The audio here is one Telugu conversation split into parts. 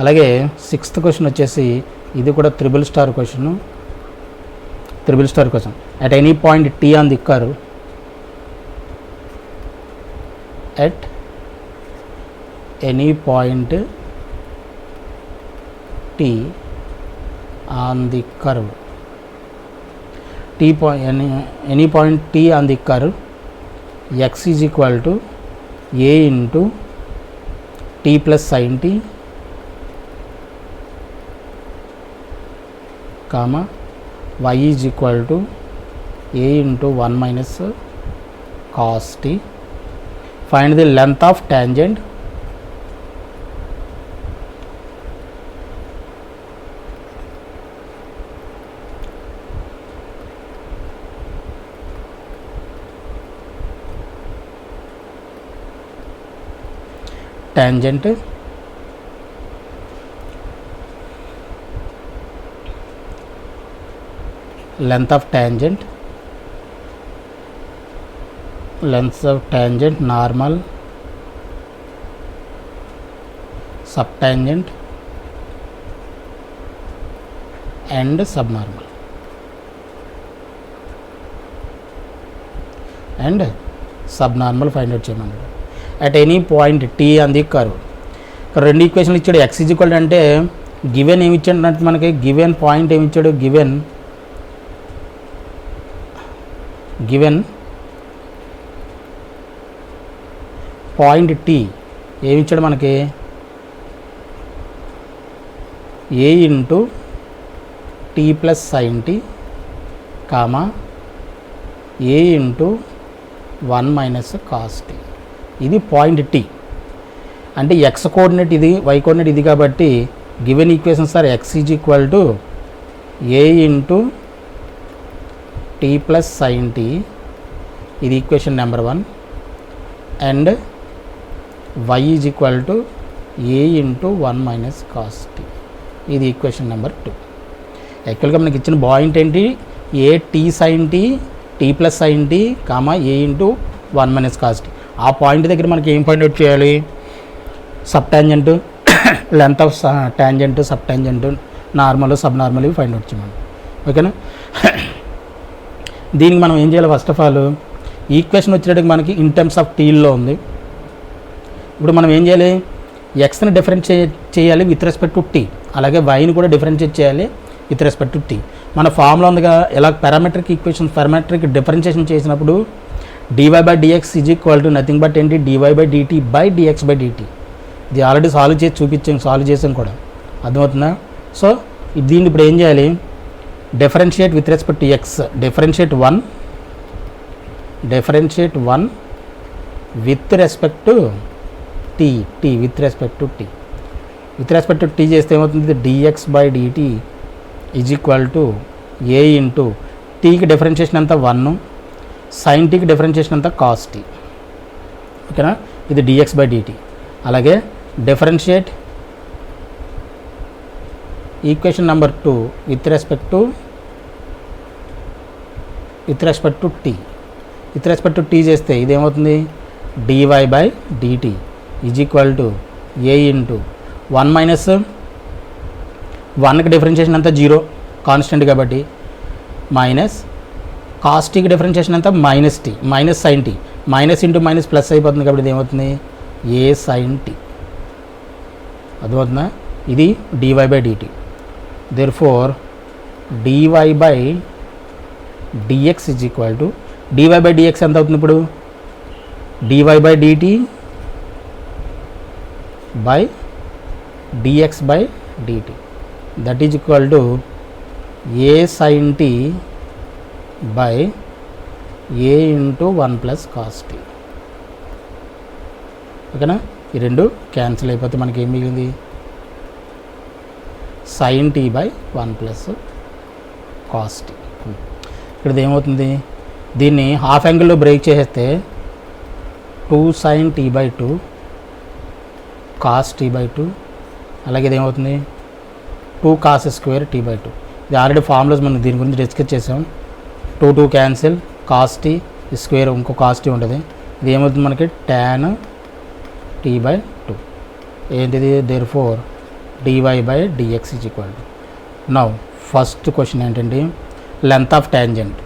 అలాగే 6th క్వశ్చన్ వచ్చేసి ఇది కూడా triple star question. At any point t on the curve, at any point t on the curve, any point t on the curve, x is equal to a into t plus sin t, comma y is equal to a into 1 minus cos t. Find the length of tangent length of tangent, normal, subtangent and subnormal. Find out చేయమన్నాడు. At any point t on the curve. ఇక్కడ రెండు ఈక్వేషన్లు ఇచ్చాడు. ఎక్స్ ఈజ్ ఈక్వల్ అంటే గివెన్ ఏమి ఇచ్చాడు అంటే మనకి గివెన్ పాయింట్ ఏమి ఇచ్చాడు, గివెన్ పాయింట్ టీ ఏమి ఇచ్చాడు మనకి, a into t plus sine t, comma a into 1 minus cos t. ఇది పాయింట్ టీ. అంటే ఎక్స్ కోఆర్డినేట్ ఇది, వై కోఆర్డినేట్ ఇది కాబట్టి given equations are x is equal to a into t plus sine t, ఇది equation number 1, and y is equal to a into 1 minus cos t, ఇది ఈక్వేషన్ నెంబర్ 2. యాక్చువల్గా మనకి ఇచ్చిన పాయింట్ ఏంటి, a t sine t, t plus sine t, comma a into 1 minus cos t. ఆ పాయింట్ దగ్గర మనకి ఏం పాయింట్ అవుట్ చేయాలి, subtangent, length of tangent, subtangent, normal, subnormal ఇవి ఫైండ్ అవుట్ చేయమని. ఓకేనా. దీనికి మనం ఏం చేయాలి, ఫస్ట్ ఆఫ్ ఆల్ ఈక్వేషన్ వచ్చేటప్పుడు మనకి ఇన్ టర్మ్స్ ఆఫ్ టీల్లో ఉంది. ఇప్పుడు మనం ఏం చేయాలి, ఎక్స్ని డిఫరెన్షియేట్ చేయాలి విత్ రెస్పెక్ట్ టు టీ, అలాగే వైని కూడా డిఫరెన్షియేట్ చేయాలి విత్ రెస్పెక్ట్ టు టీ. మన ఫార్ములా ఉందిగా, ఎలా పారామెట్రిక్ ఈక్వేషన్, పారామెట్రిక్ డిఫరెన్షియేషన్ చేసినప్పుడు dy by dx is equal to nothing but ఏంటి, dy by dt by dx by dt. ఇది ఆల్రెడీ సాల్వ్ చేసి చూపించాం, సాల్వ్ చేసాం కూడా, అర్థమవుతుందా. సో దీన్ని ఇప్పుడు ఏం చేయాలి, differentiate with respect to x, differentiate 1 with respect to t, with respect to t చేస్తే ఏమవుతుంది, dx by dt is equal to a into టీకి డిఫరెన్షియేషన్ అంతా 1, సైన్ టీకి డిఫరెన్షియేషన్ అంతా కాస్ టీ. ఓకేనా, ఇది డిఎక్స్ బై డిటీ. అలాగే differentiate equation number 2 with respect to t, with respect to t చేస్తే ఇదేమవుతుంది, dy by dt is equal to a into 1 minus 1కి డిఫరెన్షియేషన్ అంతా 0 కాన్స్టెంట్ కాబట్టి, మైనస్ కాస్ టీకి డిఫరెన్షియేషన్ అంతా minus t, minus sine t, minus into minus plus అయిపోతుంది కాబట్టి ఇది ఏమవుతుంది, ఏ సైన్ టీ. అర్థమవుతుందా, ఇది dy by dt. Therefore dy by dx is equal to, dy by dx ఎంత అవుతుంది ఇప్పుడు, dy by dt by dx by dt, that is equal to a sin t by a into 1 plus cos t. ఓకేనా, ఈ రెండు క్యాన్సిల్ అయిపోతే మనకి ఏం మిగిలింది, sin t by 1 plus cos t. ఇక్కడ ఏమవుతుంది, దీన్ని హాఫ్ యాంగిల్లో బ్రేక్ చేసేస్తే 2 sin t by 2 cos t by 2, అలాగే ఇది ఏమవుతుంది 2 కాస్ స్క్వేర్ టీ బై 2. ఇది ఆల్రెడీ ఫార్ములాస్ మనం దీని గురించి డిస్కస్ చేసాం. 2 క్యాన్సిల్, కాస్ టీ స్క్వేర్, ఇంకో కాస్ టీ ఉంటుంది. ఇది ఏమవుతుంది మనకి tan టీ బై 2. ఏంటిది, therefore dy by dx is equal to. Now first question ఏంటంటే length of tangent.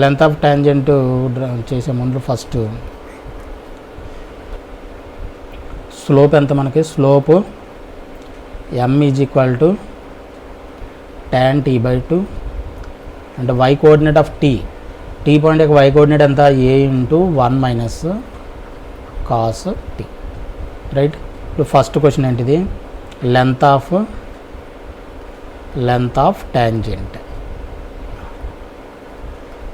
Length of tangent చేసే ముందు ఫస్ట్ స్లోప్ ఎంత మనకి, slope m is equal to tan t by 2 అంటే y coordinate of t point యొక్క y కోఆర్డినేట్ ఎంత a into 1 minus cos t, right. ఇప్పుడు ఫస్ట్ క్వశ్చన్ ఏంటిది, length of tangent.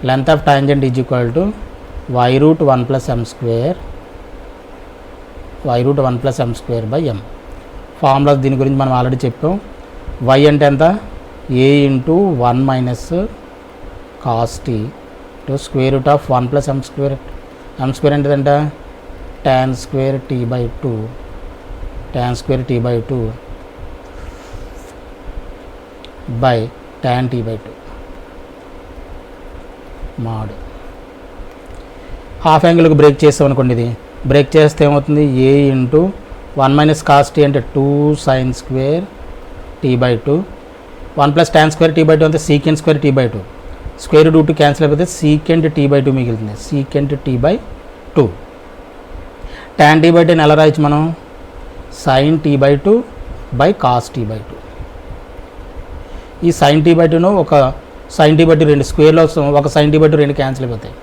Length of tangent is equal to y root 1 plus m square by m. Formulas దీని గురించి మనం ఆల్రెడీ చెప్పాం. y అంటే ఎంత, a into 1 minus cos t to square root of 1 plus m square. m square అంటే ఎంత, tan square t by 2 by tan t by 2 mod. Half యాంగిల్కి బ్రేక్ చేస్తాం అనుకోండి, ఇది బ్రేక్ చేస్తే ఏమవుతుంది, a into 1 minus cos t అంటే 2 sine square t by 2, 1 plus tan square t by 2 అంటే secant square t by 2, square root cancel అయిపోతే సీకెంట్ t బై 2 మిగులుతుంది, secant t by 2. tan t by 2 ఎలా రాయొచ్చు మనం, sine t by 2 by cos t by 2. ఈ సైన్ t బై 2ను ఒక సైన్ t బై 2 రెండు స్క్వేర్లో ఒక సైన్ t బై 2 రెండు క్యాన్సిల్ అయిపోతాయి.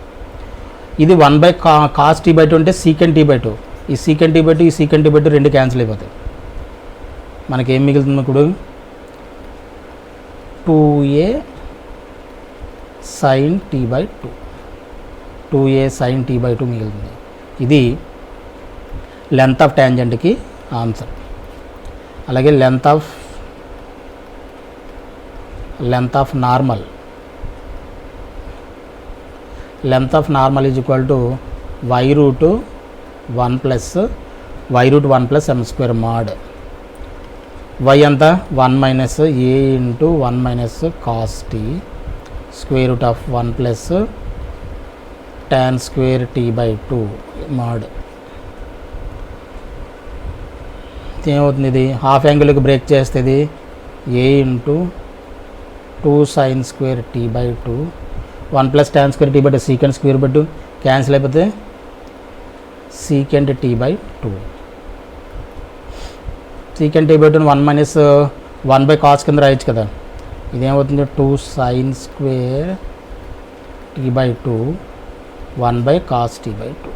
ఇది 1 బై కాస్ t బై 2 అంటే సీకెంట్ t బై 2, ఈ సీకెంట్ t బై 2 ఈ సీకెంట్ t బై 2 రెండు క్యాన్సిల్ అయిపోతాయి. మనకేం మిగులుతుంది ఇప్పుడు, 2a sine t by 2, 2a sine t by 2 మిగులుతుంది. ఇది లెంత్ ఆఫ్ ట్యాంజెంట్కి ఆన్సర్. అలాగే length of normal is equal to y root 1 plus m square mod. y అంత 1 minus a into 1 minus cos t square root of 1 plus tan square t by 2 మాడ్. ఏమవుతుంది, ఇది హాఫ్ యాంగిల్కి బ్రేక్ చేస్తే ఇది a into 2 sine square t by 2, 1 plus tan square t by 2 secant square by 2 cancel అయిపోతే secant t by 2. Secant t by 2 1 minus 1 by cos కింద రాయొచ్చు కదా, ఇదేమవుతుంది 2 sine square t by 2 1 by cos t by 2.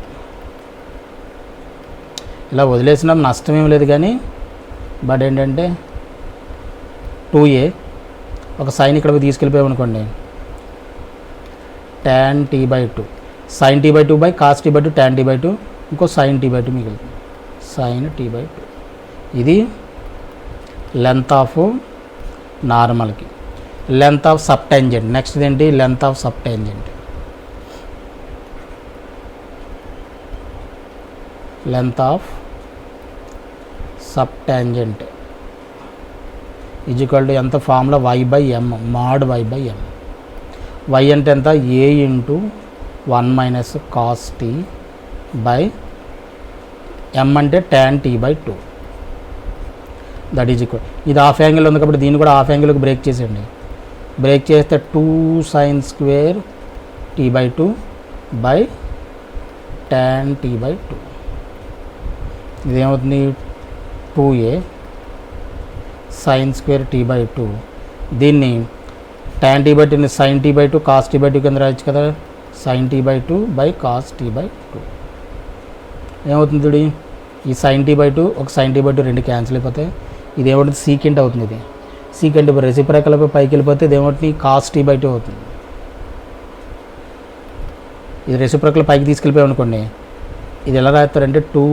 ఇలా వదిలేసినా నష్టమేం లేదు కానీ, బట్ ఏంటంటే 2a ఒక సైన్ ఇక్కడ తీసుకెళ్ళిపోయామనుకోండి, tan t by 2 sine t by 2 by cos t by 2 tan t by 2, ఇంకో సైన్ t బై 2 మిగులుతుంది, సైన్ t బై 2. ఇది లెంత్ ఆఫ్ నార్మల్కి. Length of subtangent, next ఏంటి, length of subtangent. Length of subtangent is equal to ఎంత, formula y by m, mod y by m. y అంటే ఎంత, a into 1 minus cos t by m అంటే tan t by 2, that is equal. ఇది హాఫ్ యాంగిల్ ఉంది కాబట్టి దీన్ని కూడా హాఫ్ యాంగిల్కి బ్రేక్ చేసేయండి. బ్రేక్ చేస్తే 2 sine square t by 2 by tan t by 2. ఇదేమవుతుంది, 2a sine square t by 2, దీన్ని tan t by 2 sine t by 2 cos t by 2 కింద రాయొచ్చు కదా, sine t by 2 by cos t by 2. ఏమవుతుంది చూడి, ఈ సైన్ t బై 2 ఒక సైన్ t బై 2 రెండు క్యాన్సిల్ అయిపోతాయి, ఇది ఏమవుతుంది సీకెంట్ అవుతుంది. ఇది సీకెంట్ రెసిప్రకల్పై పైకి వెళ్ళిపోతే ఇది ఏమవుతుంది కాస్ t బై 2 అవుతుంది. ఇది రెసిప్రకల్ పైకి తీసుకెళ్ళిపోయాం అనుకోండి, ఇది ఎలా రాస్తారంటే 2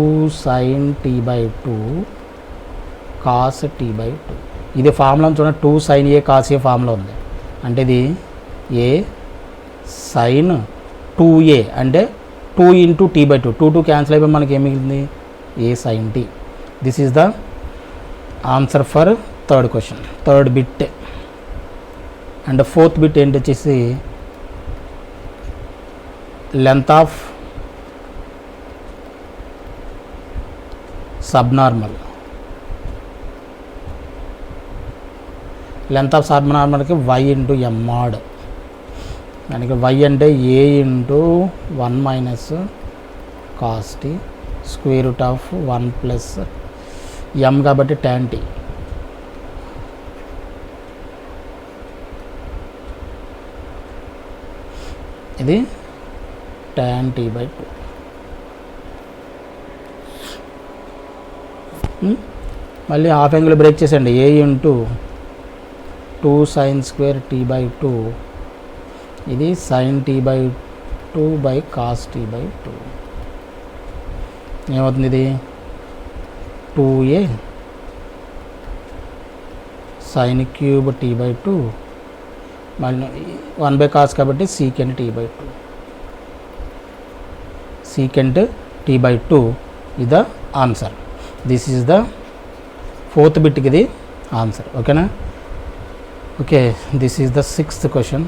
sine t by 2 cos t by 2. ఇది ఫార్ములా చూడండి, 2 sine A cos A formula ఉంది, అంటే ఇది ఏ సైన్ 2a అంటే 2 ఇంటూ t బై 2, 2 క్యాన్సిల్ అయిపోయి మనకి ఏం మిగిలింది, a sine t. This is the answer for third question, third bit. And fourth bit ఏంటి వచ్చేసి length of subnormal. Length of సబ్నార్మల్కి y ఇంటూ m mod. దానికి y అంటే a into 1 minus cos t square root of 1 plus m కాబట్టి tan t. ఇది tan t బై 2. మళ్ళీ హాఫ్ యాంగిల్ బ్రేక్ చేసేయండి. a into 2 sin square t by 2, ఇది sin t by 2 by cos t by 2. ఏమవుతుంది? ఇది 2a sin cube t by 2 మళ్ళీ 1 బై కాస్ కాబట్టి secant t by 2. Secant t by 2 is the answer. This is the 4th బిట్కి ఇది ఆన్సర్. ఓకేనా? Okay, this is the 6th question.